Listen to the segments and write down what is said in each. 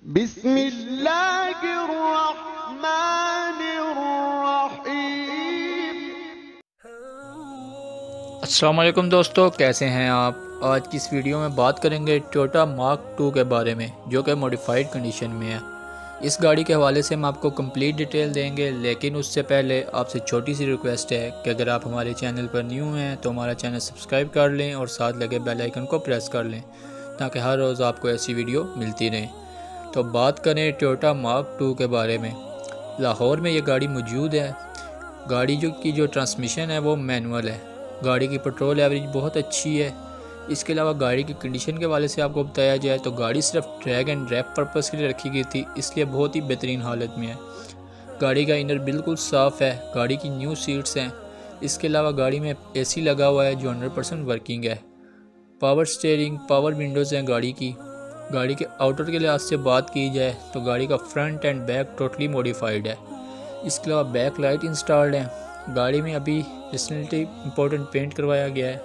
بسم اللہ الرحمن الرحیم۔ السلام علیکم دوستو، کیسے ہیں آپ؟ آج کی اس ویڈیو میں بات کریں گے ٹویوٹا مارک 2 کے بارے میں، جو کہ موڈیفائیڈ کنڈیشن میں ہے۔ اس گاڑی کے حوالے سے ہم آپ کو کمپلیٹ ڈیٹیل دیں گے، لیکن اس سے پہلے آپ سے چھوٹی سی ریکویسٹ ہے کہ اگر آپ ہمارے چینل پر نیو ہیں تو ہمارا چینل سبسکرائب کر لیں اور ساتھ لگے بیل آئیکن کو پریس کر لیں تاکہ ہر روز آپ کو ایسی ویڈیو ملتی رہیں۔ تو بات کریں ٹویوٹا مارک 2 کے بارے میں، لاہور میں یہ گاڑی موجود ہے۔ گاڑی جو ٹرانسمیشن ہے وہ مینول ہے۔ گاڑی کی پیٹرول ایوریج بہت اچھی ہے۔ اس کے علاوہ گاڑی کی کنڈیشن کے حوالے سے آپ کو بتایا جائے تو گاڑی صرف ڈریگ اینڈ ڈراپ پرپس کے لیے رکھی گئی تھی، اس لیے بہت ہی بہترین حالت میں ہے۔ گاڑی کا انر بالکل صاف ہے، گاڑی کی نیو سیٹس ہیں۔ اس کے علاوہ گاڑی میں اے سی لگا ہوا ہے جو 100% ورکنگ ہے۔ پاور سٹیئرنگ، پاور ونڈوز ہیں گاڑی کی۔ گاڑی کے آؤٹر کے لحاظ سے بات کی جائے تو گاڑی کا front end back totally modified ہے۔ اس کے علاوہ بیک لائٹ انسٹالڈ ہیں۔ گاڑی میں ابھی ریسنٹلی امپورٹنٹ پینٹ کروایا گیا ہے۔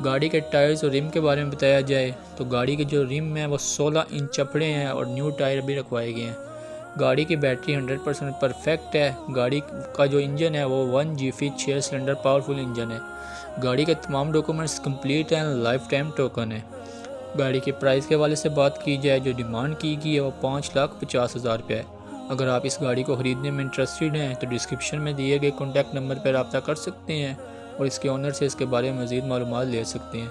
گاڑی کے ٹائرز اور ریم کے بارے میں بتایا جائے تو گاڑی کے جو ریم ہیں وہ 16 انچ چپڑے ہیں اور نیو ٹائر بھی رکھوائے گئے ہیں۔ گاڑی کی بیٹری 100% پرفیکٹ ہے۔ گاڑی کا جو انجن ہے وہ 1 GF 6 سلنڈر پاورفل انجن ہے۔ گاڑی کے تمام ڈاکومنٹس کمپلیٹ ہیں، لائف ٹائم ٹوکن ہے۔ گاڑی کے پرائس کے حوالے سے بات کی جائے جو ڈیمانڈ کی گئی ہے وہ 5,50,000 روپے ہے۔ اگر آپ اس گاڑی کو خریدنے میں انٹرسٹڈ ہیں تو ڈسکرپشن میں دیے گئے کانٹیکٹ نمبر پر رابطہ کر سکتے ہیں اور اس کے اونر سے اس کے بارے میں مزید معلومات لے سکتے ہیں۔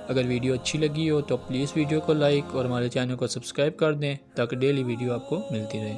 اگر ویڈیو اچھی لگی ہو تو پلیز ویڈیو کو لائک اور ہمارے چینل کو سبسکرائب کر دیں تاکہ ڈیلی ویڈیو آپ کو ملتی رہے۔